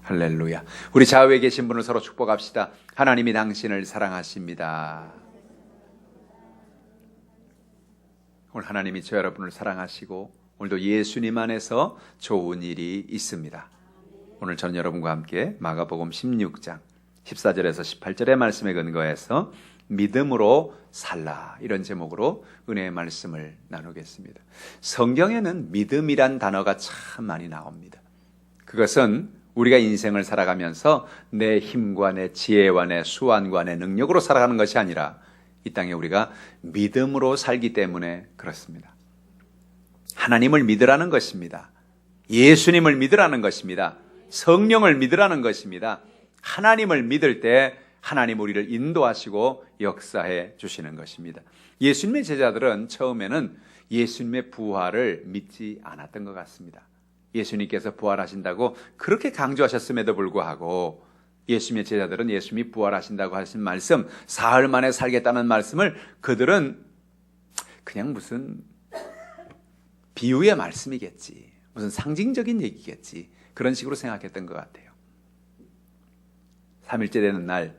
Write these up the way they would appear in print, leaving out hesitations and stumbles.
할렐루야. 우리 좌우에 계신 분을 서로 축복합시다. 하나님이 당신을 사랑하십니다. 오늘 하나님이 저 여러분을 사랑하시고 오늘도 예수님 안에서 좋은 일이 있습니다. 오늘 저는 여러분과 함께 마가복음 16장 14절에서 18절의 말씀에 근거해서 믿음으로 살라, 이런 제목으로 은혜의 말씀을 나누겠습니다. 성경에는 믿음이란 단어가 참 많이 나옵니다. 그것은 우리가 인생을 살아가면서 내 힘과 내 지혜와 내 수완과 내 능력으로 살아가는 것이 아니라 이 땅에 우리가 믿음으로 살기 때문에 그렇습니다. 하나님을 믿으라는 것입니다. 예수님을 믿으라는 것입니다. 성령을 믿으라는 것입니다. 하나님을 믿을 때 하나님 우리를 인도하시고 역사해 주시는 것입니다. 예수님의 제자들은 처음에는 예수님의 부활을 믿지 않았던 것 같습니다. 예수님께서 부활하신다고 그렇게 강조하셨음에도 불구하고 예수님의 제자들은 예수님이 부활하신다고 하신 말씀, 사흘 만에 살겠다는 말씀을 그들은 그냥 무슨 비유의 말씀이겠지, 무슨 상징적인 얘기겠지, 그런 식으로 생각했던 것 같아요. 3일째 되는 날,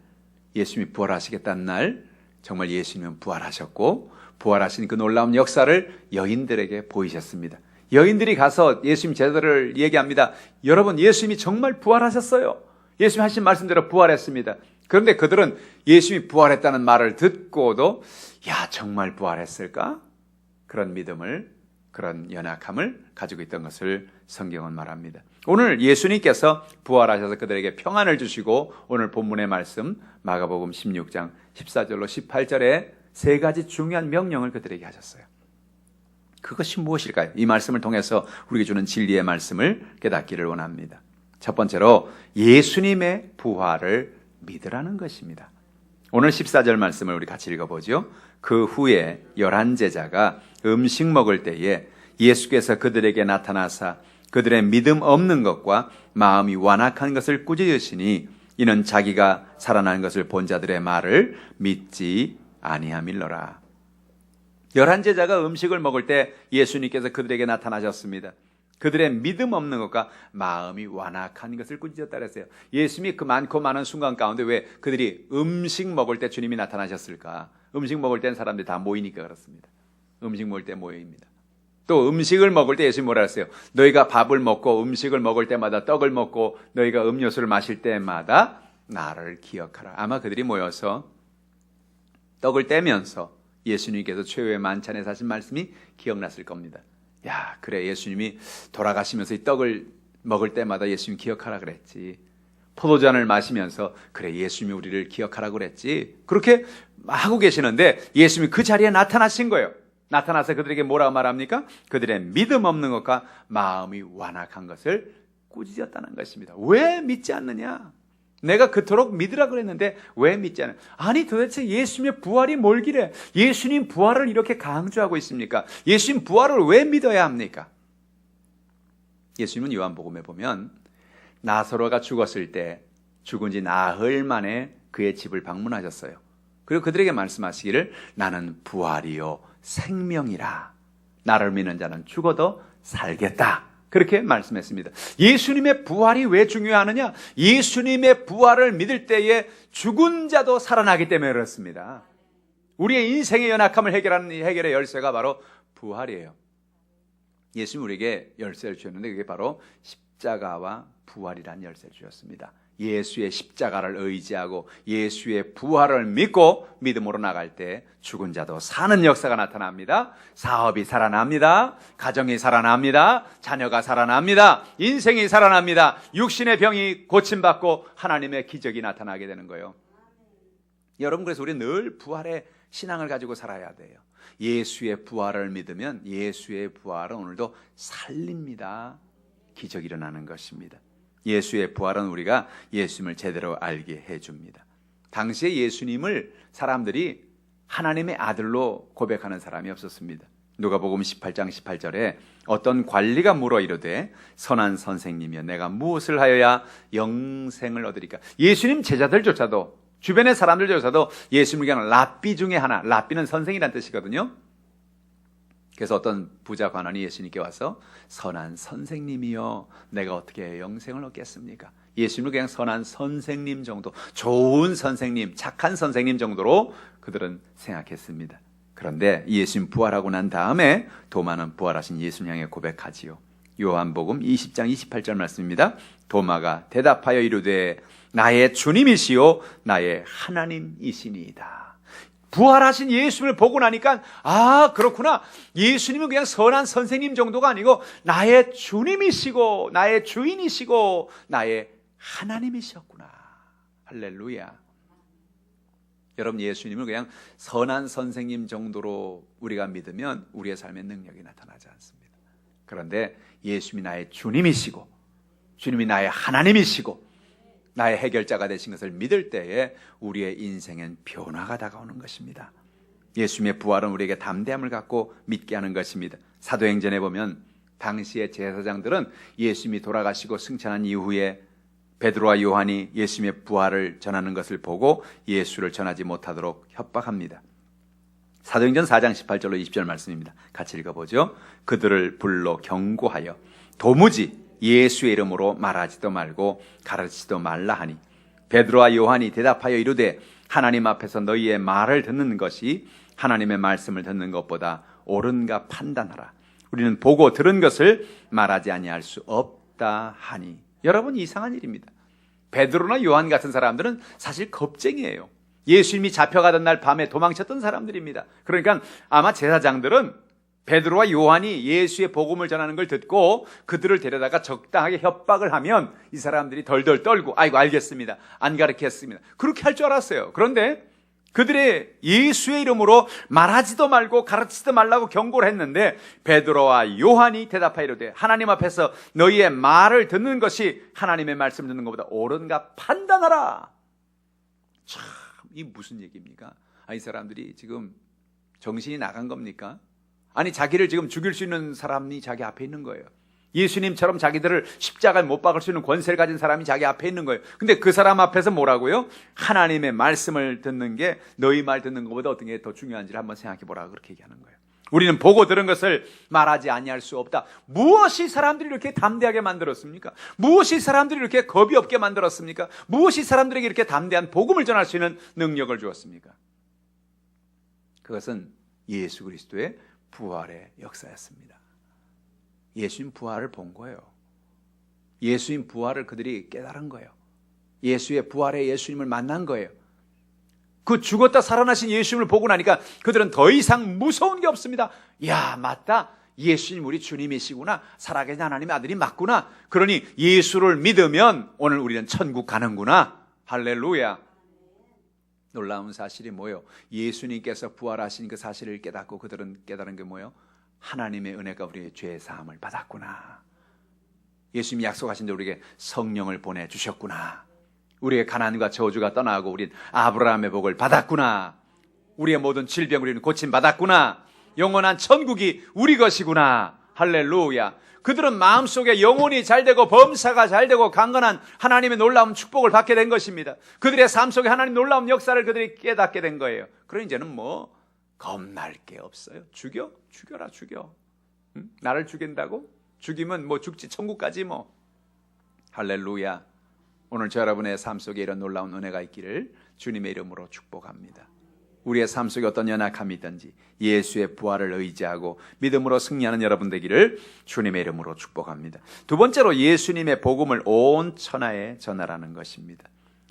예수님이 부활하시겠다는 날, 정말 예수님은 부활하셨고 부활하신 그 놀라운 역사를 여인들에게 보이셨습니다. 여인들이 가서 예수님 제자들을 얘기합니다. 여러분, 예수님이 정말 부활하셨어요. 예수님 하신 말씀대로 부활했습니다. 그런데 그들은 예수님이 부활했다는 말을 듣고도 야, 정말 부활했을까? 그런 믿음을, 그런 연약함을 가지고 있던 것을 성경은 말합니다. 오늘 예수님께서 부활하셔서 그들에게 평안을 주시고 오늘 본문의 말씀 마가복음 16장 14절로 18절에 세 가지 중요한 명령을 그들에게 하셨어요. 그것이 무엇일까요? 이 말씀을 통해서 우리에게 주는 진리의 말씀을 깨닫기를 원합니다. 첫 번째로 예수님의 부활을 믿으라는 것입니다. 오늘 14절 말씀을 우리 같이 읽어보죠. 그 후에 11제자가 음식 먹을 때에 예수께서 그들에게 나타나사 그들의 믿음 없는 것과 마음이 완악한 것을 꾸짖으시니 이는 자기가 살아난 것을 본 자들의 말을 믿지 아니함일러라. 11제자가 음식을 먹을 때 예수님께서 그들에게 나타나셨습니다. 그들의 믿음 없는 것과 마음이 완악한 것을 꾸짖었다 그랬어요. 예수님이 그 많고 많은 순간 가운데 왜 그들이 음식 먹을 때 주님이 나타나셨을까? 음식 먹을 때는 사람들이 다 모이니까 그렇습니다. 음식 먹을 때 모여입니다. 또 음식을 먹을 때 예수님이 뭐라 했어요? 너희가 밥을 먹고 음식을 먹을 때마다 떡을 먹고 너희가 음료수를 마실 때마다 나를 기억하라. 아마 그들이 모여서 떡을 떼면서 예수님께서 최후의 만찬에서 하신 말씀이 기억났을 겁니다. 야, 그래, 예수님이 돌아가시면서 이 떡을 먹을 때마다 예수님 기억하라 그랬지. 포도잔을 마시면서 그래, 예수님이 우리를 기억하라 그랬지. 그렇게 하고 계시는데 예수님이 그 자리에 나타나신 거예요. 나타나서 그들에게 뭐라고 말합니까? 그들의 믿음 없는 것과 마음이 완악한 것을 꾸짖었다는 것입니다. 왜 믿지 않느냐? 내가 그토록 믿으라 그랬는데 왜 믿지 않아요? 아니, 도대체 예수님의 부활이 뭘기래? 예수님 부활을 이렇게 강조하고 있습니까? 예수님 부활을 왜 믿어야 합니까? 예수님은 요한복음에 보면 나사로가 죽었을 때 죽은 지 나흘 만에 그의 집을 방문하셨어요. 그리고 그들에게 말씀하시기를 나는 부활이요 생명이라. 나를 믿는 자는 죽어도 살겠다. 그렇게 말씀했습니다. 예수님의 부활이 왜 중요하느냐? 예수님의 부활을 믿을 때에 죽은 자도 살아나기 때문에 그렇습니다. 우리의 인생의 연약함을 해결하는 해결의 열쇠가 바로 부활이에요. 예수님 우리에게 열쇠를 주셨는데 그게 바로 십자가와 부활이라는 열쇠를 주셨습니다. 예수의 십자가를 의지하고 예수의 부활을 믿고 믿음으로 나갈 때 죽은 자도 사는 역사가 나타납니다. 사업이 살아납니다. 가정이 살아납니다. 자녀가 살아납니다. 인생이 살아납니다. 육신의 병이 고침받고 하나님의 기적이 나타나게 되는 거예요. 여러분, 그래서 우리 늘 부활의 신앙을 가지고 살아야 돼요. 예수의 부활을 믿으면 예수의 부활은 오늘도 살립니다. 기적이 일어나는 것입니다. 예수의 부활은 우리가 예수님을 제대로 알게 해줍니다. 당시에 예수님을 사람들이 하나님의 아들로 고백하는 사람이 없었습니다. 누가복음 18장 18절에 어떤 관리가 물어 이르되 선한 선생님이여 내가 무엇을 하여야 영생을 얻으리까? 예수님 제자들조차도 주변의 사람들조차도 예수님에게는 랍비 중에 하나, 랍비는 선생이란 뜻이거든요. 그래서 어떤 부자 관원이 예수님께 와서 선한 선생님이여 내가 어떻게 영생을 얻겠습니까? 예수님을 그냥 선한 선생님 정도, 좋은 선생님, 착한 선생님 정도로 그들은 생각했습니다. 그런데 예수님 부활하고 난 다음에 도마는 부활하신 예수님 향해 고백하지요. 요한복음 20장 28절 말씀입니다. 도마가 대답하여 이르되 나의 주님이시요 나의 하나님이시니이다. 부활하신 예수님을 보고 나니까 그렇구나. 예수님은 그냥 선한 선생님 정도가 아니고 나의 주님이시고 나의 주인이시고 나의 하나님이셨구나. 할렐루야. 여러분, 예수님을 그냥 선한 선생님 정도로 우리가 믿으면 우리의 삶의 능력이 나타나지 않습니다. 그런데 예수님이 나의 주님이시고 주님이 나의 하나님이시고 나의 해결자가 되신 것을 믿을 때에 우리의 인생엔 변화가 다가오는 것입니다. 예수님의 부활은 우리에게 담대함을 갖고 믿게 하는 것입니다. 사도행전에 보면 당시의 제사장들은 예수님이 돌아가시고 승천한 이후에 베드로와 요한이 예수님의 부활을 전하는 것을 보고 예수를 전하지 못하도록 협박합니다. 사도행전 4장 18절로 20절 말씀입니다. 같이 읽어보죠. 그들을 불러 경고하여 도무지 예수의 이름으로 말하지도 말고 가르치지도 말라 하니 베드로와 요한이 대답하여 이르되 하나님 앞에서 너희의 말을 듣는 것이 하나님의 말씀을 듣는 것보다 옳은가 판단하라. 우리는 보고 들은 것을 말하지 아니할 수 없다 하니. 여러분, 이상한 일입니다. 베드로나 요한 같은 사람들은 사실 겁쟁이에요. 예수님이 잡혀가던 날 밤에 도망쳤던 사람들입니다. 그러니까 아마 제사장들은 베드로와 요한이 예수의 복음을 전하는 걸 듣고 그들을 데려다가 적당하게 협박을 하면 이 사람들이 덜덜 떨고 아이고 알겠습니다, 안 가르치겠습니다, 그렇게 할 줄 알았어요. 그런데 그들의 예수의 이름으로 말하지도 말고 가르치지도 말라고 경고를 했는데 베드로와 요한이 대답하여 이르되 하나님 앞에서 너희의 말을 듣는 것이 하나님의 말씀 듣는 것보다 옳은가 판단하라. 참, 이 무슨 얘기입니까? 이 사람들이 지금 정신이 나간 겁니까? 아니, 자기를 지금 죽일 수 있는 사람이 자기 앞에 있는 거예요. 예수님처럼 자기들을 십자가에 못 박을 수 있는 권세를 가진 사람이 자기 앞에 있는 거예요. 근데 그 사람 앞에서 뭐라고요? 하나님의 말씀을 듣는 게 너희 말 듣는 것보다 어떤 게 더 중요한지를 한번 생각해 보라, 그렇게 얘기하는 거예요. 우리는 보고 들은 것을 말하지 아니할 수 없다. 무엇이 사람들이 이렇게 담대하게 만들었습니까? 무엇이 사람들이 이렇게 겁이 없게 만들었습니까? 무엇이 사람들에게 이렇게 담대한 복음을 전할 수 있는 능력을 주었습니까? 그것은 예수 그리스도의 부활의 역사였습니다. 예수님 부활을 본 거예요. 예수님 부활을 그들이 깨달은 거예요. 예수의 부활의 예수님을 만난 거예요. 그 죽었다 살아나신 예수님을 보고 나니까 그들은 더 이상 무서운 게 없습니다. 야, 맞다. 예수님 우리 주님이시구나. 살아계신 하나님의 아들이 맞구나. 그러니 예수를 믿으면 오늘 우리는 천국 가는구나. 할렐루야. 놀라운 사실이 뭐예요? 예수님께서 부활하신 그 사실을 깨닫고 그들은 깨달은 게 뭐예요? 하나님의 은혜가 우리의 죄 사함을 받았구나. 예수님이 약속하신 대로 우리에게 성령을 보내주셨구나. 우리의 가난과 저주가 떠나고 우린 아브라함의 복을 받았구나. 우리의 모든 질병 우리는 고침받았구나. 영원한 천국이 우리 것이구나. 할렐루야. 그들은 마음속에 영혼이 잘되고 범사가 잘되고 강건한 하나님의 놀라운 축복을 받게 된 것입니다. 그들의 삶 속에 하나님 놀라운 역사를 그들이 깨닫게 된 거예요. 그러니 이제는 뭐 겁날 게 없어요. 죽여라 죽여. 응? 나를 죽인다고? 죽이면 뭐 죽지, 천국까지 뭐. 할렐루야. 오늘 저 여러분의 삶 속에 이런 놀라운 은혜가 있기를 주님의 이름으로 축복합니다. 우리의 삶 속에 어떤 연약함이 있든지 예수의 부활을 의지하고 믿음으로 승리하는 여러분 되기를 주님의 이름으로 축복합니다. 두 번째로 예수님의 복음을 온 천하에 전하라는 것입니다.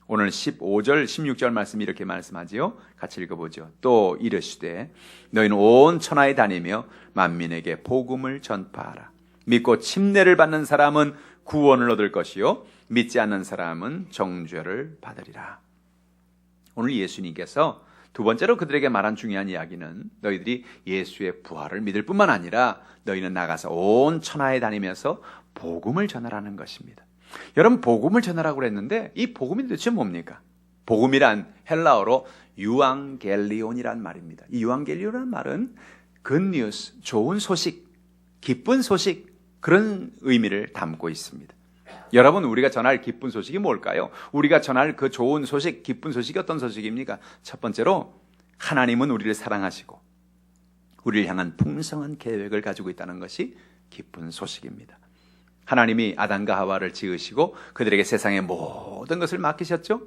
오늘 15절 16절 말씀이 이렇게 말씀하지요. 같이 읽어보죠. 또 이르시되 너희는 온 천하에 다니며 만민에게 복음을 전파하라. 믿고 침례를 받는 사람은 구원을 얻을 것이요 믿지 않는 사람은 정죄를 받으리라. 오늘 예수님께서 두 번째로 그들에게 말한 중요한 이야기는 너희들이 예수의 부활을 믿을 뿐만 아니라 너희는 나가서 온 천하에 다니면서 복음을 전하라는 것입니다. 여러분, 복음을 전하라고 그랬는데 이 복음이 도대체 뭡니까? 복음이란 헬라어로 유앙겔리온이란 말입니다. 이 유앙겔리온이라는 말은 굿뉴스, 좋은 소식, 기쁜 소식, 그런 의미를 담고 있습니다. 여러분, 우리가 전할 기쁜 소식이 뭘까요? 우리가 전할 그 좋은 소식, 기쁜 소식이 어떤 소식입니까? 첫 번째로 하나님은 우리를 사랑하시고 우리를 향한 풍성한 계획을 가지고 있다는 것이 기쁜 소식입니다. 하나님이 아담과 하와를 지으시고 그들에게 세상의 모든 것을 맡기셨죠.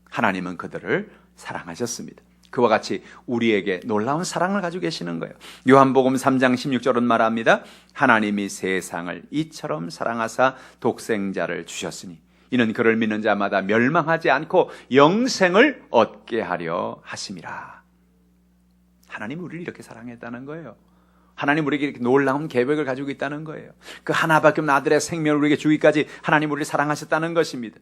하나님은 그들을 사랑하셨습니다. 그와 같이 우리에게 놀라운 사랑을 가지고 계시는 거예요. 요한복음 3장 16절은 말합니다. 하나님이 세상을 이처럼 사랑하사 독생자를 주셨으니 이는 그를 믿는 자마다 멸망하지 않고 영생을 얻게 하려 하심이라. 하나님이 우리를 이렇게 사랑했다는 거예요. 하나님 우리에게 이렇게 놀라운 계획을 가지고 있다는 거예요. 그 하나밖에 없는 아들의 생명을 우리에게 주기까지 하나님 우리를 사랑하셨다는 것입니다.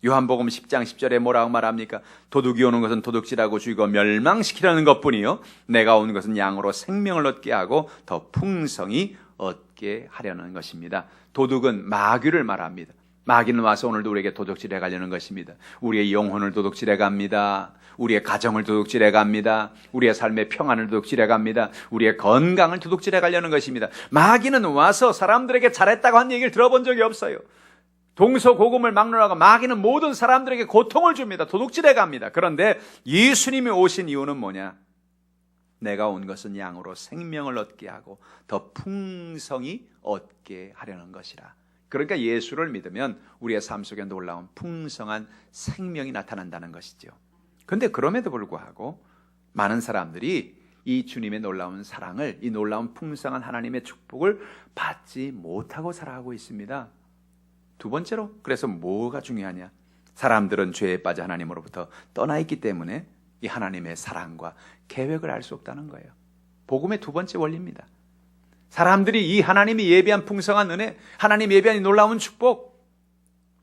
요한복음 10장 10절에 뭐라고 말합니까? 도둑이 오는 것은 도둑질하고 죽이고 멸망시키려는 것뿐이요 내가 온 것은 양으로 생명을 얻게 하고 더 풍성히 얻게 하려는 것입니다. 도둑은 마귀를 말합니다. 마귀는 와서 오늘도 우리에게 도둑질해 가려는 것입니다. 우리의 영혼을 도둑질해 갑니다. 우리의 가정을 도둑질해 갑니다. 우리의 삶의 평안을 도둑질해 갑니다. 우리의 건강을 도둑질해 가려는 것입니다. 마귀는 와서 사람들에게 잘했다고 한 얘기를 들어본 적이 없어요. 동서고금을 막론하고 마귀는 모든 사람들에게 고통을 줍니다. 도둑질해 갑니다. 그런데 예수님이 오신 이유는 뭐냐? 내가 온 것은 양으로 생명을 얻게 하고 더 풍성히 얻게 하려는 것이라. 그러니까 예수를 믿으면 우리의 삶 속에 놀라운 풍성한 생명이 나타난다는 것이죠. 그런데 그럼에도 불구하고 많은 사람들이 이 주님의 놀라운 사랑을, 이 놀라운 풍성한 하나님의 축복을 받지 못하고 살아가고 있습니다. 두 번째로, 그래서 뭐가 중요하냐? 사람들은 죄에 빠져 하나님으로부터 떠나 있기 때문에 이 하나님의 사랑과 계획을 알 수 없다는 거예요. 복음의 두 번째 원리입니다. 사람들이 이 하나님이 예비한 풍성한 은혜, 하나님 예비한 이 놀라운 축복,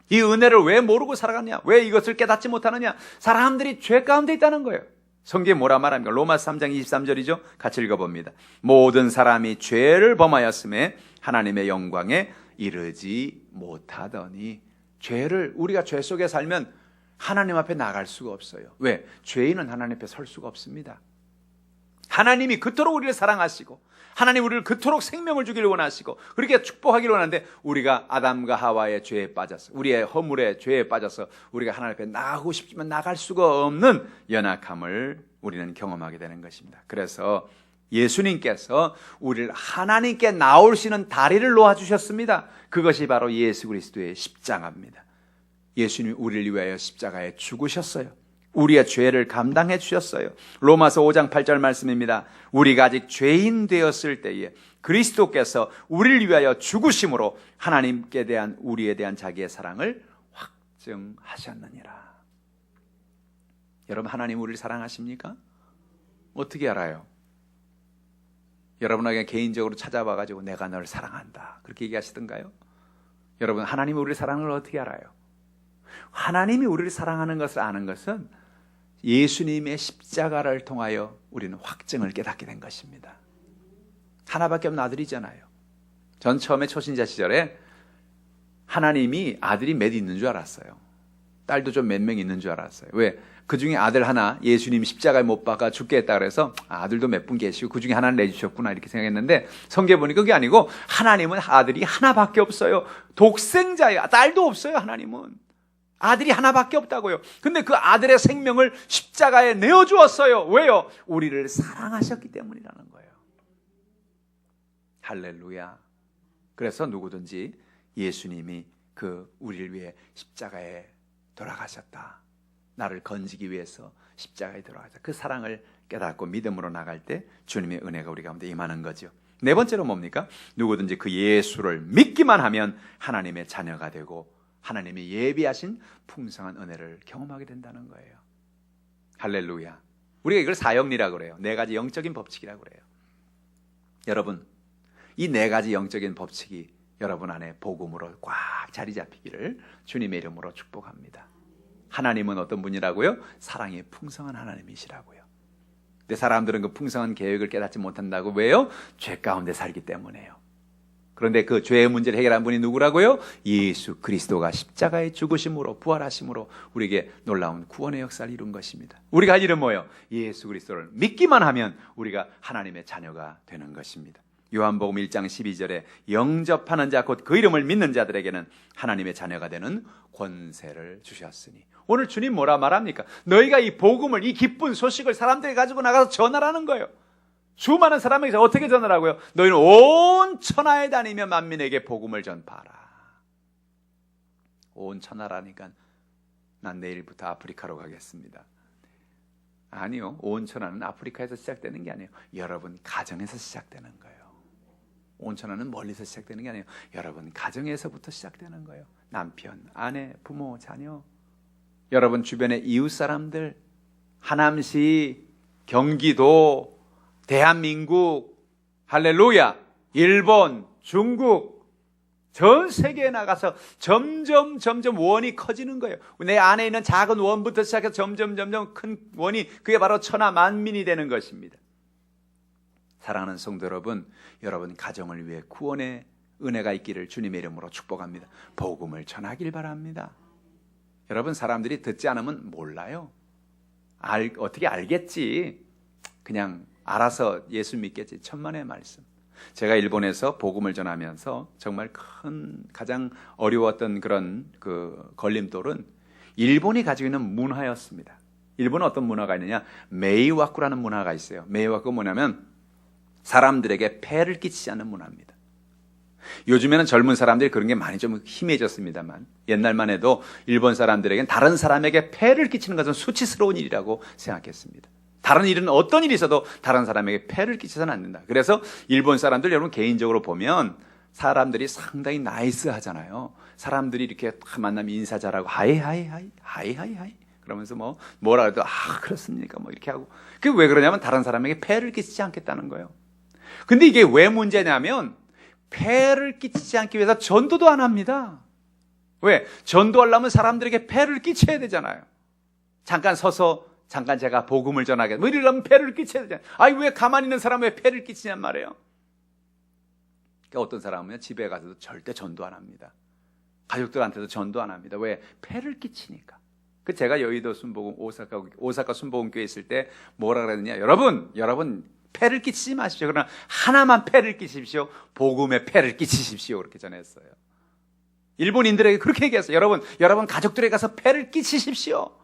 이 은혜를 왜 모르고 살아갔냐? 왜 이것을 깨닫지 못하느냐? 사람들이 죄 가운데 있다는 거예요. 성경에 뭐라 말합니까? 로마서 3장 23절이죠. 같이 읽어봅니다. 모든 사람이 죄를 범하였음에 하나님의 영광에 이르지 못하더니. 죄를, 우리가 죄 속에 살면 하나님 앞에 나갈 수가 없어요. 왜? 죄인은 하나님 앞에 설 수가 없습니다. 하나님이 그토록 우리를 사랑하시고 하나님 우리를 그토록 생명을 주기를 원하시고 그렇게 축복하기를 원하는데 우리가 아담과 하와의 죄에 빠져서, 우리의 허물의 죄에 빠져서 우리가 하나님 앞에 나가고 싶지만 나갈 수가 없는 연약함을 우리는 경험하게 되는 것입니다. 그래서 예수님께서 우리를 하나님께 나올 수 있는 다리를 놓아주셨습니다. 그것이 바로 예수 그리스도의 십자가입니다. 예수님이 우리를 위하여 십자가에 죽으셨어요. 우리의 죄를 감당해 주셨어요. 로마서 5장 8절 말씀입니다. 우리가 아직 죄인 되었을 때에 그리스도께서 우리를 위하여 죽으심으로 하나님께 대한, 우리에 대한 자기의 사랑을 확증하셨느니라. 여러분, 하나님 우리를 사랑하십니까? 어떻게 알아요? 여러분에게 개인적으로 찾아와가지고 내가 너를 사랑한다 그렇게 얘기하시던가요? 여러분, 하나님이 우리를 사랑하는 걸 어떻게 알아요? 하나님이 우리를 사랑하는 것을 아는 것은 예수님의 십자가를 통하여 우리는 확증을 깨닫게 된 것입니다. 하나밖에 없는 아들이잖아요. 전 처음에 초신자 시절에 하나님이 아들이 몇 있는 줄 알았어요. 딸도 좀 몇 명 있는 줄 알았어요. 왜? 그 중에 아들 하나, 예수님이 십자가에 못 박아 죽게 했다 그래서 아들도 몇 분 계시고 그 중에 하나는 내주셨구나 이렇게 생각했는데 성경에 보니까 그게 아니고 하나님은 아들이 하나밖에 없어요. 독생자예요. 딸도 없어요. 하나님은 아들이 하나밖에 없다고요. 근데 그 아들의 생명을 십자가에 내어주었어요. 왜요? 우리를 사랑하셨기 때문이라는 거예요. 할렐루야. 그래서 누구든지 예수님이 그 우리를 위해 십자가에 돌아가셨다, 나를 건지기 위해서 십자가에 돌아가셨다, 그 사랑을 깨닫고 믿음으로 나갈 때 주님의 은혜가 우리 가운데 임하는 거죠. 네 번째로 뭡니까? 누구든지 그 예수를 믿기만 하면 하나님의 자녀가 되고 하나님이 예비하신 풍성한 은혜를 경험하게 된다는 거예요. 할렐루야. 우리가 이걸 사형리라고 그래요. 네 가지 영적인 법칙이라고 그래요. 여러분, 이 네 가지 영적인 법칙이 여러분 안에 복음으로 꽉 자리 잡히기를 주님의 이름으로 축복합니다. 하나님은 어떤 분이라고요? 사랑이 풍성한 하나님이시라고요. 근데 사람들은 그 풍성한 계획을 깨닫지 못한다고. 왜요? 죄 가운데 살기 때문에요. 그런데 그 죄의 문제를 해결한 분이 누구라고요? 예수 그리스도가 십자가에 죽으심으로, 부활하심으로 우리에게 놀라운 구원의 역사를 이룬 것입니다. 우리가 할 일은 뭐예요? 예수 그리스도를 믿기만 하면 우리가 하나님의 자녀가 되는 것입니다. 요한복음 1장 12절에 영접하는 자, 곧 그 이름을 믿는 자들에게는 하나님의 자녀가 되는 권세를 주셨으니. 오늘 주님 뭐라 말합니까? 너희가 이 복음을, 이 기쁜 소식을 사람들에게 가지고 나가서 전하라는 거예요. 수많은 사람에게 어떻게 전하라고요? 너희는 온 천하에 다니며 만민에게 복음을 전파하라. 온 천하라니까 난 내일부터 아프리카로 가겠습니다. 아니요. 온 천하는 아프리카에서 시작되는 게 아니에요. 여러분 가정에서 시작되는 거예요. 온 천하는 멀리서 시작되는 게 아니에요. 여러분 가정에서부터 시작되는 거예요. 남편, 아내, 부모, 자녀, 여러분 주변의 이웃 사람들, 하남시, 경기도, 대한민국, 할렐루야, 일본, 중국, 전 세계에 나가서 점점 원이 커지는 거예요. 내 안에 있는 작은 원부터 시작해서 점점 큰 원이, 그게 바로 천하 만민이 되는 것입니다. 사랑하는 성도 여러분, 여러분 가정을 위해 구원의 은혜가 있기를 주님의 이름으로 축복합니다. 복음을 전하길 바랍니다. 여러분 사람들이 듣지 않으면 몰라요. 어떻게 알겠지. 그냥 알아서 예수 믿겠지. 천만의 말씀. 제가 일본에서 복음을 전하면서 정말 가장 어려웠던 그런 걸림돌은 일본이 가지고 있는 문화였습니다. 일본은 어떤 문화가 있느냐? 메이와쿠라는 문화가 있어요. 메이와쿠가 뭐냐면 사람들에게 폐를 끼치지 않는 문화입니다. 요즘에는 젊은 사람들이 그런 게 많이 좀 희미해졌습니다만 옛날만 해도 일본 사람들에게는 다른 사람에게 폐를 끼치는 것은 수치스러운 일이라고 생각했습니다. 다른 일은 어떤 일이 있어도 다른 사람에게 폐를 끼치서는 안 된다. 그래서 일본 사람들 여러분 개인적으로 보면 사람들이 상당히 나이스하잖아요. 사람들이 이렇게 만나면 인사 잘하고 하이 그러면서 뭐라 해도 그렇습니까 이렇게 하고. 그게 왜 그러냐면 다른 사람에게 폐를 끼치지 않겠다는 거예요. 근데 이게 왜 문제냐면 폐를 끼치지 않기 위해서 전도도 안 합니다. 왜? 전도하려면 사람들에게 폐를 끼쳐야 되잖아요. 잠깐 서서 잠깐 제가 복음을 전하겠다. 이러려면 폐를 끼쳐야 되잖아요. 왜 가만히 있는 사람 왜 폐를 끼치냔 말이에요. 그러니까 어떤 사람은 집에 가서도 절대 전도 안 합니다. 가족들한테도 전도 안 합니다. 왜? 폐를 끼치니까. 제가 여의도 순복음 오사카 순복음교회 있을 때 뭐라 그랬느냐? 여러분 폐를 끼치지 마십시오. 그러나 하나만 폐를 끼치십시오. 복음의 폐를 끼치십시오. 그렇게 전했어요. 일본인들에게 그렇게 얘기했어요. 여러분 가족들에게 가서 폐를 끼치십시오.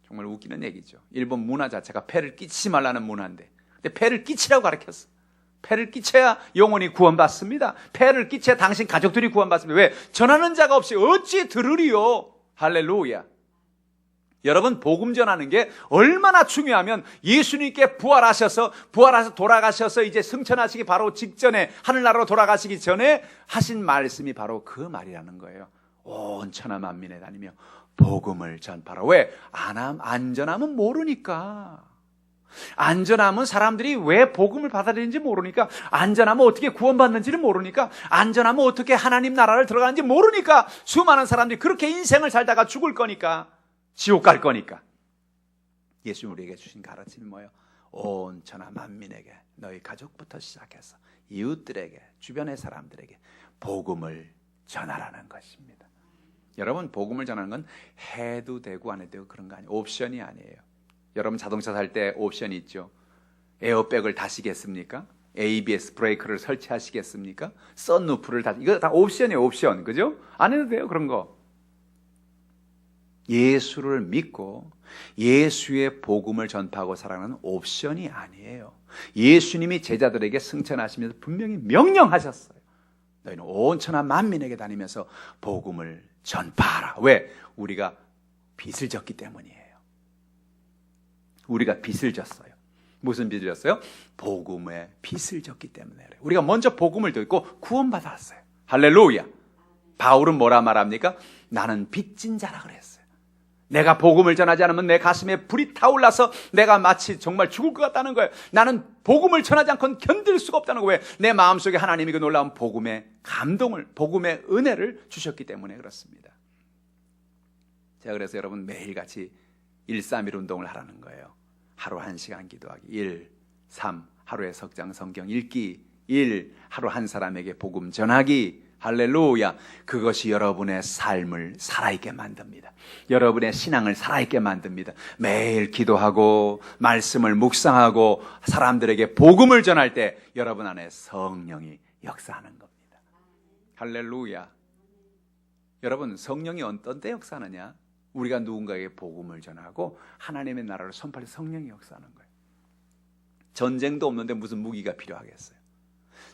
정말 웃기는 얘기죠. 일본 문화 자체가 폐를 끼치지 말라는 문화인데, 근데 폐를 끼치라고 가르쳤어. 폐를 끼쳐야 영혼이 구원받습니다. 폐를 끼쳐야 당신 가족들이 구원받습니다. 왜? 전하는 자가 없이 어찌 들으리요? 할렐루야. 여러분 복음 전하는 게 얼마나 중요하면 예수님께 부활하셔서 돌아가셔서 이제 승천하시기 바로 직전에 하늘나라로 돌아가시기 전에 하신 말씀이 바로 그 말이라는 거예요. 온 천하 만민에 다니며 복음을 전파라. 왜? 안전하면 모르니까. 안전하면 사람들이 왜 복음을 받아들이는지 모르니까. 안전하면 어떻게 구원받는지를 모르니까. 안전하면 어떻게 하나님 나라를 들어가는지 모르니까. 수많은 사람들이 그렇게 인생을 살다가 죽을 거니까. 지옥 갈 거니까. 예수님 우리에게 주신 가르침이 뭐예요? 온 천하 만민에게, 너희 가족부터 시작해서 이웃들에게, 주변의 사람들에게 복음을 전하라는 것입니다. 여러분 복음을 전하는 건 해도 되고 안 해도 되고 그런 거 아니에요. 옵션이 아니에요. 여러분 자동차 살 때 옵션이 있죠. 에어백을 다시겠습니까? ABS 브레이크를 설치하시겠습니까? 썬루프를 이거 다 옵션이에요. 옵션. 그죠? 안 해도 돼요. 그런 거. 예수를 믿고 예수의 복음을 전파하고 살아가는 옵션이 아니에요. 예수님이 제자들에게 승천하시면서 분명히 명령하셨어요. 너희는 온 천하 만민에게 다니면서 복음을 전파하라. 왜? 우리가 빚을 졌기 때문이에요. 우리가 빚을 졌어요. 무슨 빚을 졌어요? 복음의 빚을 졌기 때문에. 우리가 먼저 복음을 듣고 구원받았어요. 할렐루야. 바울은 뭐라 말합니까? 나는 빚진 자라 그랬어요. 내가 복음을 전하지 않으면 내 가슴에 불이 타올라서 내가 마치 정말 죽을 것 같다는 거예요. 나는 복음을 전하지 않고는 견딜 수가 없다는 거예요. 내 마음속에 하나님이 그 놀라운 복음의 감동을, 복음의 은혜를 주셨기 때문에 그렇습니다. 제가 그래서 여러분 매일같이 1-3-1 운동을 하라는 거예요. 하루 1시간 기도하기, 1, 3 하루에 석장 성경 읽기, 1 하루 한 사람에게 복음 전하기. 할렐루야. 그것이 여러분의 삶을 살아있게 만듭니다. 여러분의 신앙을 살아있게 만듭니다. 매일 기도하고 말씀을 묵상하고 사람들에게 복음을 전할 때 여러분 안에 성령이 역사하는 겁니다. 할렐루야. 여러분 성령이 어떤 때 역사하느냐? 우리가 누군가에게 복음을 전하고 하나님의 나라를 선포할 때 성령이 역사하는 거예요. 전쟁도 없는데 무슨 무기가 필요하겠어요?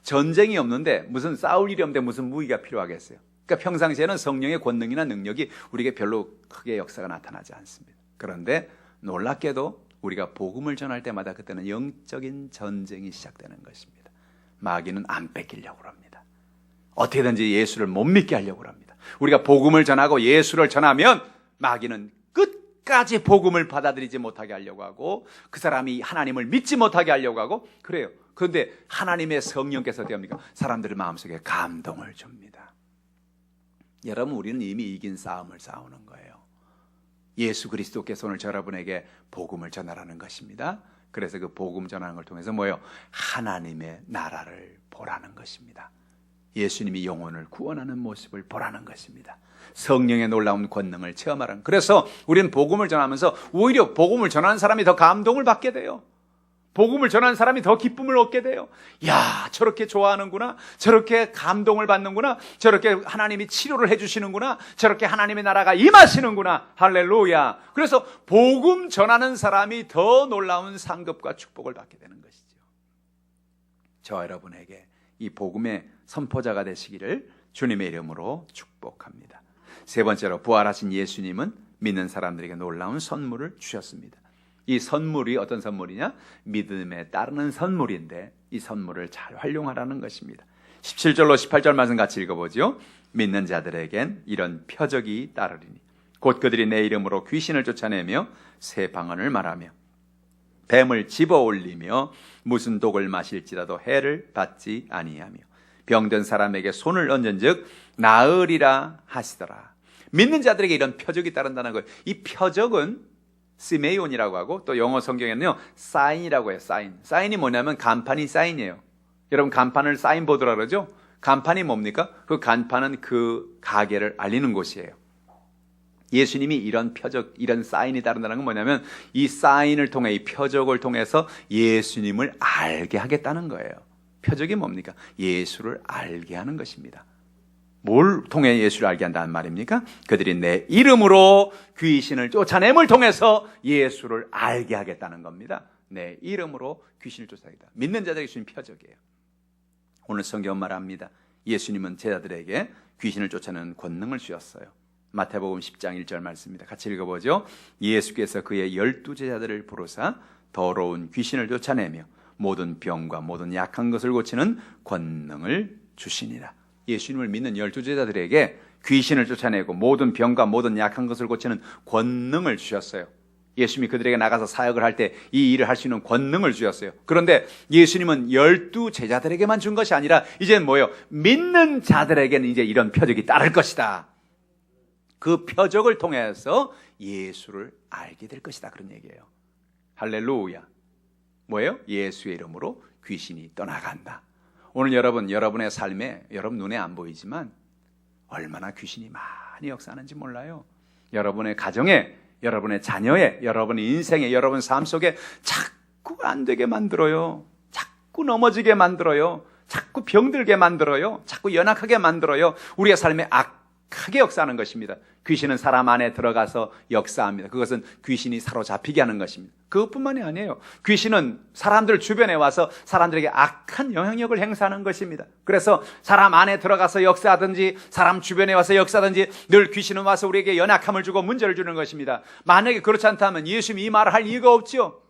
전쟁이 없는데 무슨 싸울 일이 없는데 무슨 무기가 필요하겠어요? 그러니까 평상시에는 성령의 권능이나 능력이 우리에게 별로 크게 역사가 나타나지 않습니다. 그런데 놀랍게도 우리가 복음을 전할 때마다 그때는 영적인 전쟁이 시작되는 것입니다. 마귀는 안 뺏기려고 합니다. 어떻게든지 예수를 못 믿게 하려고 합니다. 우리가 복음을 전하고 예수를 전하면 마귀는 끝까지 복음을 받아들이지 못하게 하려고 하고 그 사람이 하나님을 믿지 못하게 하려고 하고 그래요. 그런데 하나님의 성령께서 어떻게 합니까? 사람들의 마음속에 감동을 줍니다. 여러분, 우리는 이미 이긴 싸움을 싸우는 거예요. 예수 그리스도께서 오늘 여러분에게 복음을 전하라는 것입니다. 그래서 그 복음 전하는 걸 통해서 뭐예요? 하나님의 나라를 보라는 것입니다. 예수님이 영혼을 구원하는 모습을 보라는 것입니다. 성령의 놀라운 권능을 체험하라는. 그래서 우리는 복음을 전하면서 오히려 복음을 전하는 사람이 더 감동을 받게 돼요. 복음을 전하는 사람이 더 기쁨을 얻게 돼요. 야, 저렇게 좋아하는구나. 저렇게 감동을 받는구나. 저렇게 하나님이 치료를 해주시는구나. 저렇게 하나님의 나라가 임하시는구나. 할렐루야. 그래서 복음 전하는 사람이 더 놀라운 상급과 축복을 받게 되는 것이죠. 저와 여러분에게 이 복음의 선포자가 되시기를 주님의 이름으로 축복합니다. 세 번째로, 부활하신 예수님은 믿는 사람들에게 놀라운 선물을 주셨습니다. 이 선물이 어떤 선물이냐? 믿음에 따르는 선물인데 이 선물을 잘 활용하라는 것입니다. 17절로 18절 말씀 같이 읽어보죠. 믿는 자들에겐 이런 표적이 따르리니 곧 그들이 내 이름으로 귀신을 쫓아내며 새 방언을 말하며 뱀을 집어 올리며 무슨 독을 마실지라도 해를 받지 아니하며 병든 사람에게 손을 얹은즉 나으리라 하시더라. 믿는 자들에게 이런 표적이 따른다는 거예요. 이 표적은 시메온이라고 하고 또 영어 성경에는요 사인이라고 해요. 사인이 뭐냐면 간판이 사인이에요. 여러분, 간판을 사인보드라 그러죠? 간판이 뭡니까? 그 간판은 그 가게를 알리는 곳이에요. 예수님이 이런 표적, 이런 사인이 따른다는 건 뭐냐면 이 사인을 통해, 이 표적을 통해서 예수님을 알게 하겠다는 거예요. 표적이 뭡니까? 예수를 알게 하는 것입니다. 뭘 통해 예수를 알게 한다는 말입니까? 그들이 내 이름으로 귀신을 쫓아냄을 통해서 예수를 알게 하겠다는 겁니다. 내 이름으로 귀신을 쫓아내겠다. 믿는 자들에게 주신 표적이에요. 오늘 성경은 말합니다. 예수님은 제자들에게 귀신을 쫓아내는 권능을 주셨어요. 마태복음 10장 1절 말씀입니다. 같이 읽어보죠. 예수께서 그의 12제자들을 부르사 더러운 귀신을 쫓아내며 모든 병과 모든 약한 것을 고치는 권능을 주시니라. 예수님을 믿는 12제자들에게 귀신을 쫓아내고 모든 병과 모든 약한 것을 고치는 권능을 주셨어요. 예수님이 그들에게 나가서 사역을 할 때 이 일을 할 수 있는 권능을 주셨어요. 그런데 예수님은 12제자들에게만 준 것이 아니라 이제는 뭐예요? 믿는 자들에게는 이제 이런 표적이 따를 것이다. 그 표적을 통해서 예수를 알게 될 것이다. 그런 얘기예요. 할렐루야. 뭐예요? 예수의 이름으로 귀신이 떠나간다. 오늘 여러분의 삶에 여러분 눈에 안 보이지만 얼마나 귀신이 많이 역사하는지 몰라요. 여러분의 가정에, 여러분의 자녀에, 여러분의 인생에, 여러분 삶 속에 자꾸 안 되게 만들어요. 자꾸 넘어지게 만들어요. 자꾸 병들게 만들어요. 자꾸 연약하게 만들어요. 우리의 삶에 악하게 역사하는 것입니다. 귀신은 사람 안에 들어가서 역사합니다. 그것은 귀신이 사로잡히게 하는 것입니다. 그것뿐만이 아니에요. 귀신은 사람들 주변에 와서 사람들에게 악한 영향력을 행사하는 것입니다. 그래서 사람 안에 들어가서 역사하든지 사람 주변에 와서 역사하든지 늘 귀신은 와서 우리에게 연약함을 주고 문제를 주는 것입니다. 만약에 그렇지 않다면 예수님이 이 말을 할 이유가 없죠.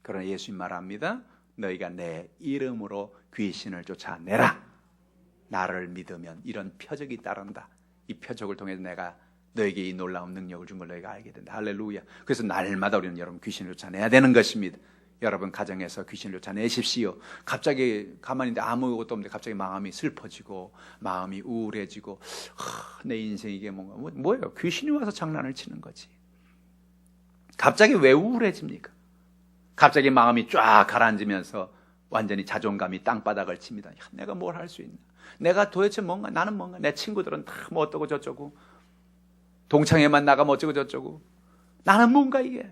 그러나 예수님 말합니다. 너희가 내 이름으로 귀신을 쫓아내라. 나를 믿으면 이런 표적이 따른다. 이 표적을 통해서 내가 너에게 이 놀라운 능력을 준 걸 너희가 알게 된다. 할렐루야. 그래서 날마다 우리는 여러분 귀신을 쫓아내야 되는 것입니다. 여러분 가정에서 귀신을 쫓아내십시오. 갑자기 가만히 있는데 아무것도 없는데 갑자기 마음이 슬퍼지고 마음이 우울해지고 내 인생이 이게 뭐예요? 귀신이 와서 장난을 치는 거지. 갑자기 왜 우울해집니까? 갑자기 마음이 쫙 가라앉으면서 완전히 자존감이 땅바닥을 칩니다. 야, 내가 뭘 할 수 있나? 내가 도대체 뭔가, 나는 뭔가, 내 친구들은 다 뭐 어떠고 저쩌고, 동창회만 나가면 어쩌고 저쩌고, 나는 뭔가 이게.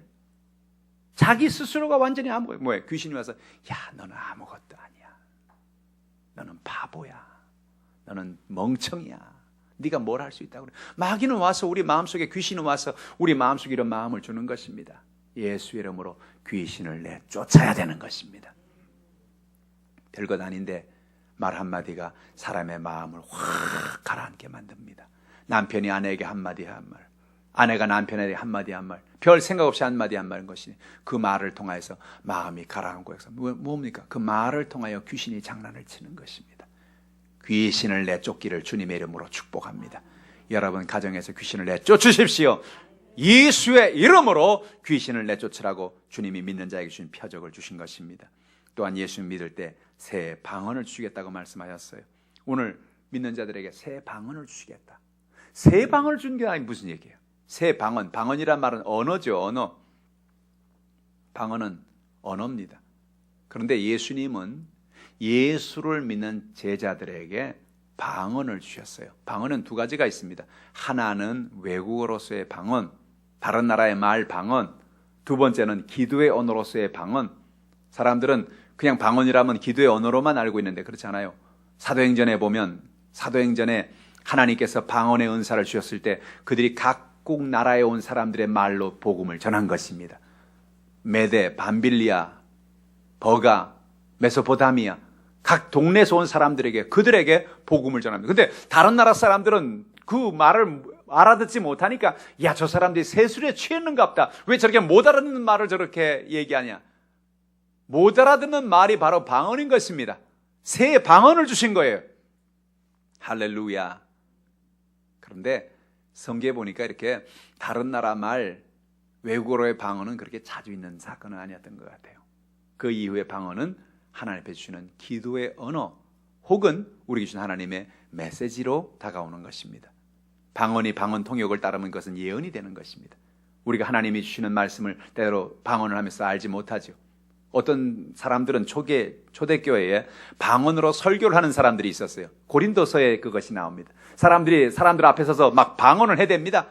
자기 스스로가 완전히 뭐예요? 귀신이 와서, 야, 너는 아무것도 아니야. 너는 바보야. 너는 멍청이야. 네가 뭘 할 수 있다고 그래. 마귀는 와서 우리 마음속에, 귀신은 와서 우리 마음속에 이런 마음을 주는 것입니다. 예수 이름으로 귀신을 내쫓아야 되는 것입니다. 별것 아닌데 말 한마디가 사람의 마음을 확 가라앉게 만듭니다. 남편이 아내에게 한마디 한 말, 아내가 남편에게 한마디 한 말, 별 생각 없이 한마디 한 말인 것이 그 말을 통하여서 마음이 가라앉고 해서 뭡니까? 그 말을 통하여 귀신이 장난을 치는 것입니다. 귀신을 내쫓기를 주님의 이름으로 축복합니다. 여러분 가정에서 귀신을 내쫓으십시오. 예수의 이름으로 귀신을 내쫓으라고 주님이 믿는 자에게 주신 표적을 주신 것입니다. 또한 예수 믿을 때 새 방언을 주시겠다고 말씀하셨어요. 오늘 믿는 자들에게 새 방언을 주시겠다. 새 방언을 준 게 아니 무슨 얘기예요? 새 방언, 방언이란 말은 언어죠. 언어. 방언은 언어입니다. 그런데 예수님은 예수를 믿는 제자들에게 방언을 주셨어요. 방언은 두 가지가 있습니다. 하나는 외국어로서의 방언, 다른 나라의 말 방언. 두 번째는 기도의 언어로서의 방언. 사람들은 그냥 방언이라면 기도의 언어로만 알고 있는데 그렇지 않아요. 사도행전에 보면 사도행전에 하나님께서 방언의 은사를 주셨을 때 그들이 각국 나라에 온 사람들의 말로 복음을 전한 것입니다. 메데, 밤빌리아, 버가, 메소포타미아 각 동네에서 온 사람들에게 그들에게 복음을 전합니다. 근데 다른 나라 사람들은 그 말을 알아듣지 못하니까 야, 저 사람들이 세술에 취했는가 보다. 왜 저렇게 못 알아듣는 말을 저렇게 얘기하냐. 못 알아듣는 말이 바로 방언인 것입니다. 새 방언을 주신 거예요. 할렐루야. 그런데 성경에 보니까 이렇게 다른 나라 말 외국어로의 방언은 그렇게 자주 있는 사건은 아니었던 것 같아요. 그 이후의 방언은 하나님 앞에 주시는 기도의 언어 혹은 우리 주신 하나님의 메시지로 다가오는 것입니다. 방언이 방언 통역을 따르면 그것은 예언이 되는 것입니다. 우리가 하나님이 주시는 말씀을 때로 방언을 하면서 알지 못하죠. 어떤 사람들은 초대교회에 방언으로 설교를 하는 사람들이 있었어요. 고린도서에 그것이 나옵니다. 사람들 앞에 서서 막 방언을 해댑니다.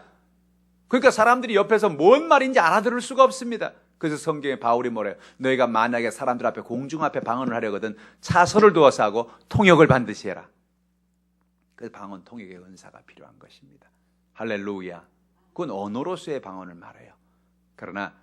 그러니까 사람들이 옆에서 뭔 말인지 알아들을 수가 없습니다. 그래서 성경에 바울이 뭐래요? 너희가 만약에 사람들 앞에 공중 앞에 방언을 하려거든 차서를 두어서 하고 통역을 반드시 해라. 그래서 방언 통역의 은사가 필요한 것입니다. 할렐루야. 그건 언어로서의 방언을 말해요. 그러나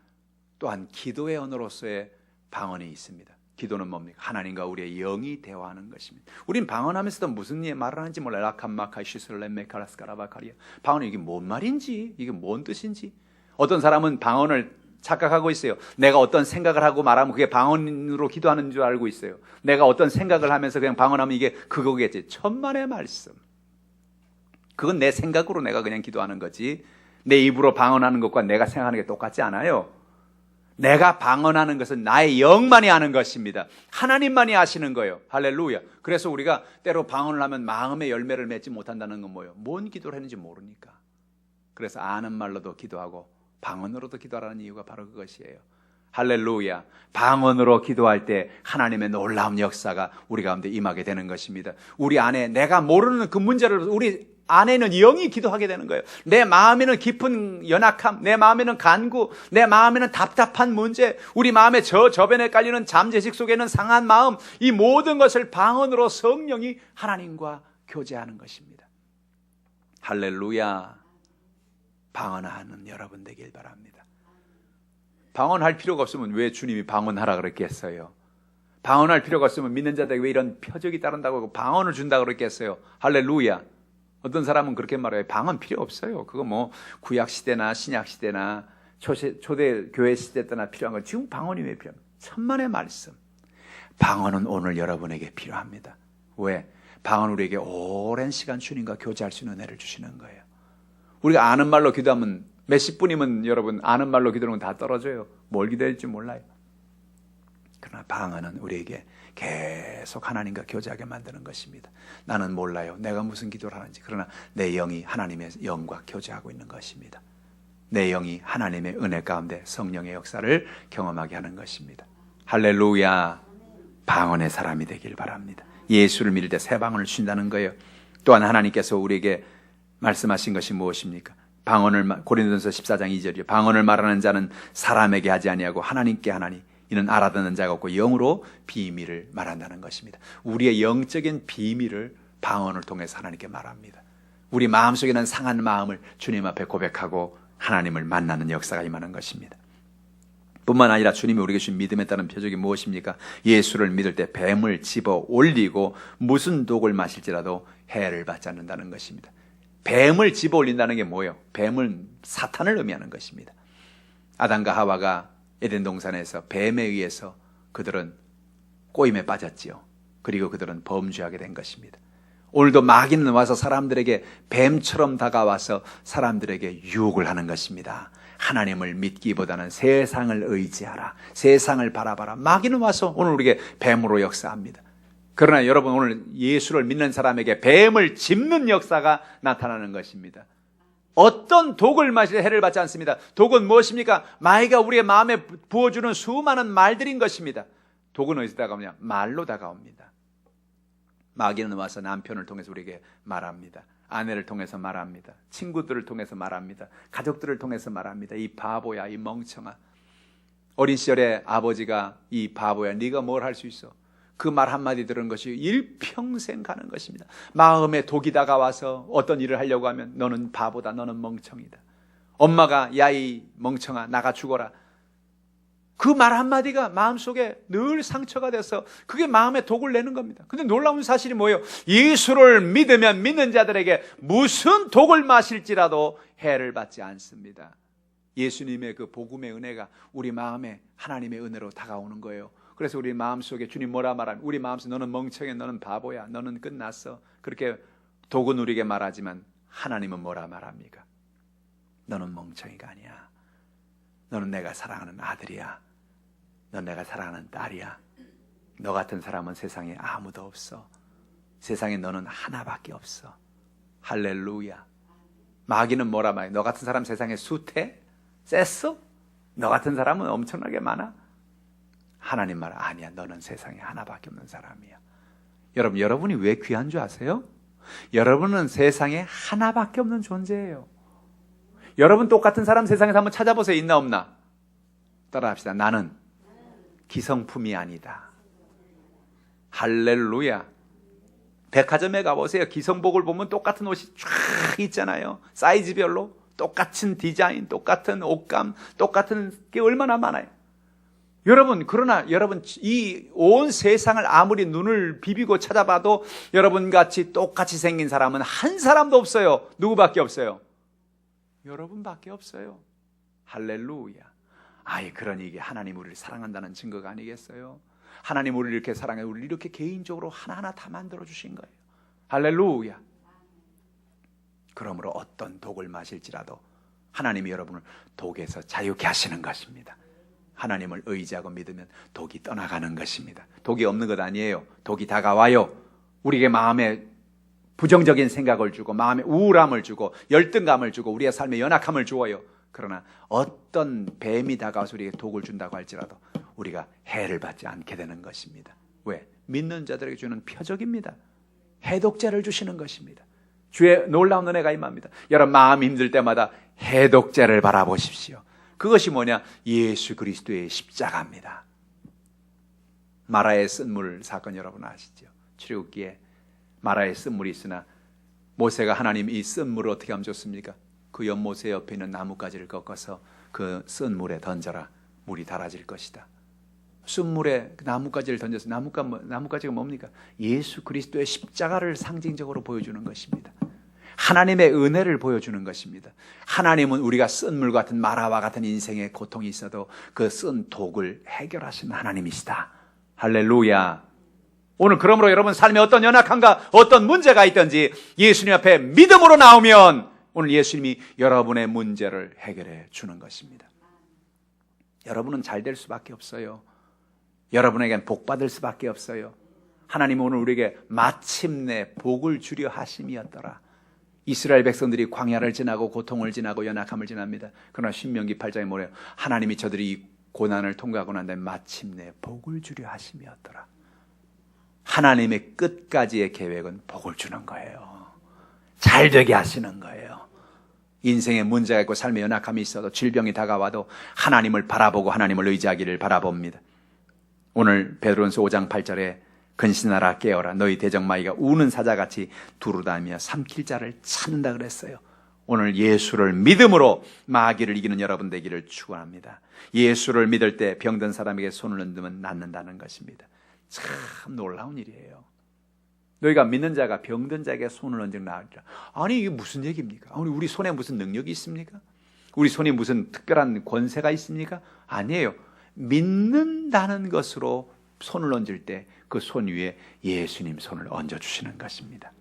또한 기도의 언어로서의 방언이 있습니다. 기도는 뭡니까? 하나님과 우리의 영이 대화하는 것입니다. 우린 방언하면서도 무슨 말을 하는지 몰라요. 라칸마카 시슬렘메카라스카라바카리아. 방언이 이게 뭔 말인지, 이게 뭔 뜻인지. 어떤 사람은 방언을 착각하고 있어요. 내가 어떤 생각을 하고 말하면 그게 방언으로 기도하는 줄 알고 있어요. 내가 어떤 생각을 하면서 그냥 방언하면 이게 그거겠지. 천만의 말씀. 그건 내 생각으로 내가 그냥 기도하는 거지. 내 입으로 방언하는 것과 내가 생각하는 게 똑같지 않아요. 내가 방언하는 것은 나의 영만이 아는 것입니다. 하나님만이 아시는 거예요. 할렐루야. 그래서 우리가 때로 방언을 하면 마음의 열매를 맺지 못한다는 건 뭐예요? 뭔 기도를 했는지 모르니까. 그래서 아는 말로도 기도하고 방언으로도 기도하라는 이유가 바로 그것이에요. 할렐루야. 방언으로 기도할 때 하나님의 놀라운 역사가 우리 가운데 임하게 되는 것입니다. 우리 안에 내가 모르는 그 문제를 우리 안에는 영이 기도하게 되는 거예요. 내 마음에는 깊은 연약함, 내 마음에는 간구, 내 마음에는 답답한 문제, 우리 마음에 저변에 깔리는 잠재식 속에는 상한 마음, 이 모든 것을 방언으로 성령이 하나님과 교제하는 것입니다. 할렐루야. 방언하는 여러분 되길 바랍니다. 방언할 필요가 없으면 왜 주님이 방언하라 그랬겠어요? 방언할 필요가 없으면 믿는 자들에게 왜 이런 표적이 따른다고 하고 방언을 준다고 그랬겠어요? 할렐루야. 어떤 사람은 그렇게 말해요. 방언 필요 없어요. 그거 뭐 구약 시대나 신약 시대나 초대 교회 시대 때나 필요한 건 지금 방언이 왜 필요합니까? 천만의 말씀. 방언은 오늘 여러분에게 필요합니다. 왜? 방언 우리에게 오랜 시간 주님과 교제할 수 있는 은혜를 주시는 거예요. 우리가 아는 말로 기도하면 몇십 분이면 여러분 아는 말로 기도하면 다 떨어져요. 뭘 기도할지 몰라요. 그러나 방언은 우리에게 계속 하나님과 교제하게 만드는 것입니다. 나는 몰라요. 내가 무슨 기도를 하는지. 그러나 내 영이 하나님의 영과 교제하고 있는 것입니다. 내 영이 하나님의 은혜 가운데 성령의 역사를 경험하게 하는 것입니다. 할렐루야. 방언의 사람이 되길 바랍니다. 예수를 믿을 때 새 방언을 주신다는 거예요. 또한 하나님께서 우리에게 말씀하신 것이 무엇입니까? 방언을 고린도전서 14장 2절이요. 방언을 말하는 자는 사람에게 하지 아니하고 하나님께 하나니 이는 알아듣는 자가 없고 영으로 비밀을 말한다는 것입니다. 우리의 영적인 비밀을 방언을 통해서 하나님께 말합니다. 우리 마음속에 있는 상한 마음을 주님 앞에 고백하고 하나님을 만나는 역사가 임하는 것입니다. 뿐만 아니라 주님이 우리에게 주신 믿음에 따른 표적이 무엇입니까? 예수를 믿을 때 뱀을 집어 올리고 무슨 독을 마실지라도 해를 받지 않는다는 것입니다. 뱀을 집어 올린다는 게 뭐예요? 뱀은 사탄을 의미하는 것입니다. 아담과 하와가 에덴 동산에서 뱀에 의해서 그들은 꼬임에 빠졌지요. 그리고 그들은 범죄하게 된 것입니다. 오늘도 마귀는 와서 사람들에게 뱀처럼 다가와서 사람들에게 유혹을 하는 것입니다. 하나님을 믿기보다는 세상을 의지하라. 세상을 바라봐라. 마귀는 와서 오늘 우리에게 뱀으로 역사합니다. 그러나 여러분, 오늘 예수를 믿는 사람에게 뱀을 짚는 역사가 나타나는 것입니다. 어떤 독을 마실 해를 받지 않습니다. 독은 무엇입니까? 마귀가 우리의 마음에 부어주는 수많은 말들인 것입니다. 독은 어디서 다가오냐? 말로 다가옵니다. 마귀는 와서 남편을 통해서 우리에게 말합니다. 아내를 통해서 말합니다. 친구들을 통해서 말합니다. 가족들을 통해서 말합니다. 이 바보야, 이 멍청아. 어린 시절에 아버지가 이 바보야, 네가 뭘 할 수 있어? 그 말 한마디 들은 것이 일평생 가는 것입니다. 마음에 독이 다가와서 어떤 일을 하려고 하면 너는 바보다, 너는 멍청이다. 엄마가 야, 이 멍청아, 나가 죽어라. 그 말 한마디가 마음속에 늘 상처가 돼서 그게 마음에 독을 내는 겁니다. 근데 놀라운 사실이 뭐예요? 예수를 믿으면 믿는 자들에게 무슨 독을 마실지라도 해를 받지 않습니다. 예수님의 그 복음의 은혜가 우리 마음에 하나님의 은혜로 다가오는 거예요. 그래서 우리 마음속에 주님 뭐라 말하면 우리 마음속에 너는 멍청해, 너는 바보야, 너는 끝났어. 그렇게 독은 우리에게 말하지만 하나님은 뭐라 말합니까? 너는 멍청이가 아니야. 너는 내가 사랑하는 아들이야. 넌 내가 사랑하는 딸이야. 너 같은 사람은 세상에 아무도 없어. 세상에 너는 하나밖에 없어. 할렐루야. 마귀는 뭐라 말해? 너 같은 사람 세상에 숱해? 셌어? 너 같은 사람은 엄청나게 많아? 하나님 말 아니야. 너는 세상에 하나밖에 없는 사람이야. 여러분, 여러분이 왜 귀한 줄 아세요? 여러분은 세상에 하나밖에 없는 존재예요. 여러분 똑같은 사람 세상에서 한번 찾아보세요. 있나 없나? 따라합시다. 나는 기성품이 아니다. 할렐루야. 백화점에 가보세요. 기성복을 보면 똑같은 옷이 쫙 있잖아요. 사이즈별로 똑같은 디자인, 똑같은 옷감, 똑같은 게 얼마나 많아요. 여러분, 그러나 여러분 이 온 세상을 아무리 눈을 비비고 찾아봐도 여러분같이 똑같이 생긴 사람은 한 사람도 없어요. 누구밖에 없어요? 여러분밖에 없어요. 할렐루야. 아이, 그러니 이게 하나님 우리를 사랑한다는 증거가 아니겠어요? 하나님 우리를 이렇게 사랑해 우리를 이렇게 개인적으로 하나하나 다 만들어 주신 거예요. 할렐루야. 그러므로 어떤 독을 마실지라도 하나님이 여러분을 독에서 자유케 하시는 것입니다. 하나님을 의지하고 믿으면 독이 떠나가는 것입니다. 독이 없는 것 아니에요. 독이 다가와요. 우리에게 마음에 부정적인 생각을 주고 마음에 우울함을 주고 열등감을 주고 우리의 삶에 연약함을 주어요. 그러나 어떤 뱀이 다가와서 우리에게 독을 준다고 할지라도 우리가 해를 받지 않게 되는 것입니다. 왜? 믿는 자들에게 주는 표적입니다. 해독제를 주시는 것입니다. 주의 놀라운 은혜가 임합니다. 여러분 마음 힘들 때마다 해독제를 바라보십시오. 그것이 뭐냐? 예수 그리스도의 십자가입니다. 마라의 쓴물 사건 여러분 아시죠? 출애굽기에 마라의 쓴물이 있으나 모세가 하나님 이 쓴물을 어떻게 하면 좋습니까? 그 연못의 옆에 있는 나뭇가지를 꺾어서 그 쓴물에 던져라. 물이 달아질 것이다. 쓴물에 나뭇가지를 던져서 나뭇가지가 뭡니까? 예수 그리스도의 십자가를 상징적으로 보여주는 것입니다. 하나님의 은혜를 보여주는 것입니다. 하나님은 우리가 쓴 물 같은 마라와 같은 인생의 고통이 있어도 그 쓴 독을 해결하시는 하나님이시다. 할렐루야. 오늘 그러므로 여러분 삶에 어떤 연약함과 어떤 문제가 있든지 예수님 앞에 믿음으로 나오면 오늘 예수님이 여러분의 문제를 해결해 주는 것입니다. 여러분은 잘 될 수밖에 없어요. 여러분에겐 복 받을 수밖에 없어요. 하나님은 오늘 우리에게 마침내 복을 주려 하심이었더라. 이스라엘 백성들이 광야를 지나고 고통을 지나고 연약함을 지납니다. 그러나 신명기 8장에 뭐래요? 하나님이 저들이 이 고난을 통과하고 난 다음에 마침내 복을 주려 하심이었더라. 하나님의 끝까지의 계획은 복을 주는 거예요. 잘 되게 하시는 거예요. 인생에 문제가 있고 삶에 연약함이 있어도 질병이 다가와도 하나님을 바라보고 하나님을 의지하기를 바라봅니다. 오늘 베드로전서 5장 8절에 근신하라 깨어라 너희 대적마귀가 우는 사자같이 두루다니며 삼킬 자를 찾는다 그랬어요. 오늘 예수를 믿음으로 마귀를 이기는 여러분 되기를 축원합니다. 예수를 믿을 때 병든 사람에게 손을 얹으면 낫는다는 것입니다. 참 놀라운 일이에요. 너희가 믿는 자가 병든 자에게 손을 얹으면 나으리라. 아니 이게 무슨 얘기입니까? 아니 우리 손에 무슨 능력이 있습니까? 우리 손에 무슨 특별한 권세가 있습니까? 아니에요. 믿는다는 것으로 손을 얹을 때 그 손 위에 예수님 손을 얹어주시는 것입니다.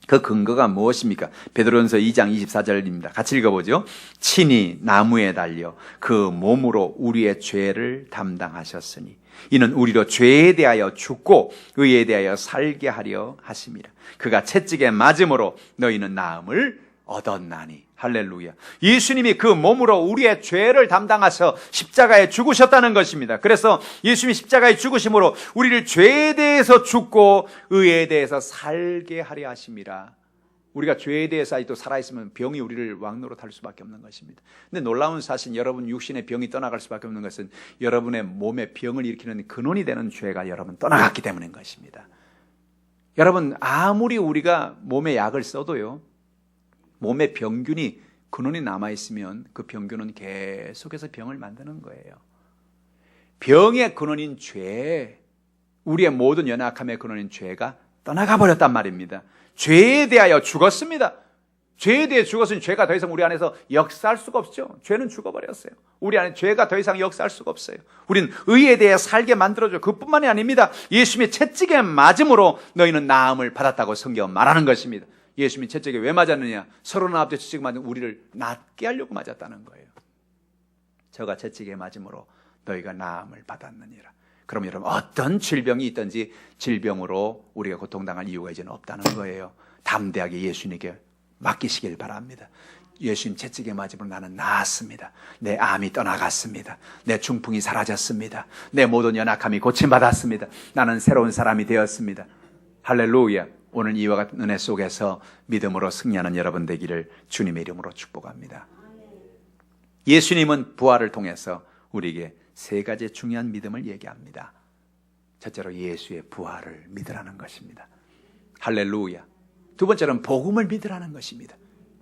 그 근거가 무엇입니까? 베드로전서 2장 24절입니다. 같이 읽어보죠. 친히 나무에 달려 그 몸으로 우리의 죄를 담당하셨으니 이는 우리로 죄에 대하여 죽고 의에 대하여 살게 하려 하심이라. 그가 채찍에 맞음으로 너희는 나음을 얻었나니. 할렐루야. 예수님이 그 몸으로 우리의 죄를 담당하셔 십자가에 죽으셨다는 것입니다. 그래서 예수님이 십자가에 죽으심으로 우리를 죄에 대해서 죽고 의에 대해서 살게 하려 하심이라. 우리가 죄에 대해서 아직도 살아있으면 병이 우리를 왕노릇할 수밖에 없는 것입니다. 근데 놀라운 사실, 여러분 육신의 병이 떠나갈 수밖에 없는 것은 여러분의 몸에 병을 일으키는 근원이 되는 죄가 여러분 떠나갔기 때문인 것입니다. 여러분 아무리 우리가 몸에 약을 써도요, 몸에 병균이 근원이 남아있으면 그 병균은 계속해서 병을 만드는 거예요. 병의 근원인 죄, 우리의 모든 연약함의 근원인 죄가 떠나가 버렸단 말입니다. 죄에 대하여 죽었습니다. 죄에 대해 죽었으니 죄가 더 이상 우리 안에서 역사할 수가 없죠. 죄는 죽어버렸어요. 우리 안에 죄가 더 이상 역사할 수가 없어요. 우리는 의에 대해 살게 만들어줘. 그뿐만이 아닙니다. 예수님의 채찍에 맞음으로 너희는 나음을 받았다고 성경은 말하는 것입니다. 예수님이 채찍에 왜 맞았느냐? 39대 채찍에 맞은 우리를 낫게 하려고 맞았다는 거예요. 저가 채찍에 맞음으로 너희가 나음을 받았느니라. 그럼 여러분 어떤 질병이 있든지 질병으로 우리가 고통당할 이유가 이제는 없다는 거예요. 담대하게 예수님께 맡기시길 바랍니다. 예수님 채찍에 맞음으로 나는 나았습니다. 내 암이 떠나갔습니다. 내 중풍이 사라졌습니다. 내 모든 연약함이 고침받았습니다. 나는 새로운 사람이 되었습니다. 할렐루야. 오늘 이와 같은 은혜 속에서 믿음으로 승리하는 여러분 되기를 주님의 이름으로 축복합니다. 예수님은 부활을 통해서 우리에게 세 가지 중요한 믿음을 얘기합니다. 첫째로 예수의 부활을 믿으라는 것입니다. 할렐루야. 두 번째로는 복음을 믿으라는 것입니다.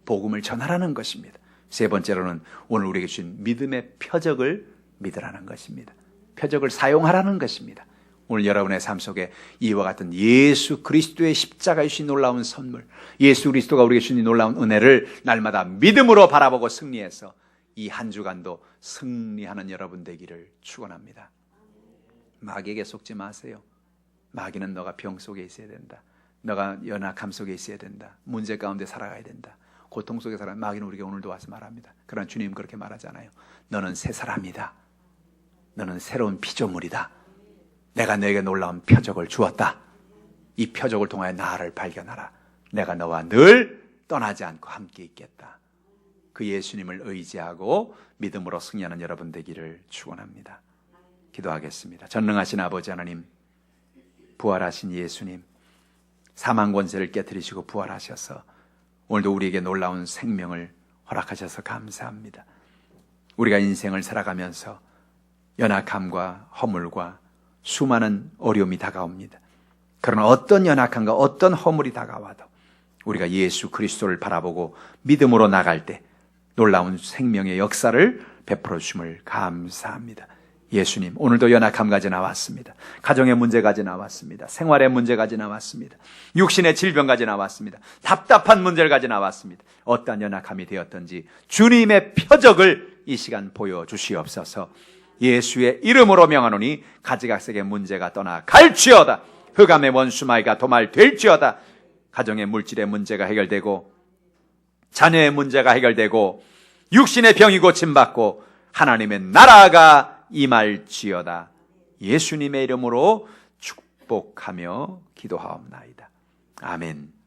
복음을 전하라는 것입니다. 세 번째로는 오늘 우리에게 주신 믿음의 표적을 믿으라는 것입니다. 표적을 사용하라는 것입니다. 오늘 여러분의 삶 속에 이와 같은 예수 그리스도의 십자가에 주신 놀라운 선물, 예수 그리스도가 우리에게 주신 놀라운 은혜를 날마다 믿음으로 바라보고 승리해서 이 한 주간도 승리하는 여러분 되기를 축원합니다. 마귀에게 속지 마세요. 마귀는 너가 병 속에 있어야 된다. 너가 연약함 속에 있어야 된다. 문제 가운데 살아가야 된다. 고통 속에 살아. 마귀는 우리에게 오늘도 와서 말합니다. 그러나 주님 그렇게 말하잖아요. 너는 새 사람이다. 너는 새로운 피조물이다. 내가 너에게 놀라운 표적을 주었다. 이 표적을 통하여 나를 발견하라. 내가 너와 늘 떠나지 않고 함께 있겠다. 그 예수님을 의지하고 믿음으로 승리하는 여러분 되기를 축원합니다. 기도하겠습니다. 전능하신 아버지 하나님, 부활하신 예수님, 사망 권세를 깨뜨리시고 부활하셔서 오늘도 우리에게 놀라운 생명을 허락하셔서 감사합니다. 우리가 인생을 살아가면서 연약함과 허물과 수많은 어려움이 다가옵니다. 그러나 어떤 연약함과 어떤 허물이 다가와도 우리가 예수 그리스도를 바라보고 믿음으로 나갈 때 놀라운 생명의 역사를 베풀어 주심을 감사합니다. 예수님, 오늘도 연약함 가지 나왔습니다. 가정의 문제 가지 나왔습니다. 생활의 문제 가지 나왔습니다. 육신의 질병 가지 나왔습니다. 답답한 문제를 가지 나왔습니다. 어떠한 연약함이 되었든지 주님의 표적을 이 시간 보여주시옵소서. 예수의 이름으로 명하노니 가지각색의 문제가 떠나 갈지어다. 흑암의 원수마귀가 도말될지어다. 가정의 물질의 문제가 해결되고 자녀의 문제가 해결되고 육신의 병이 고침받고 하나님의 나라가 임할지어다. 예수님의 이름으로 축복하며 기도하옵나이다. 아멘.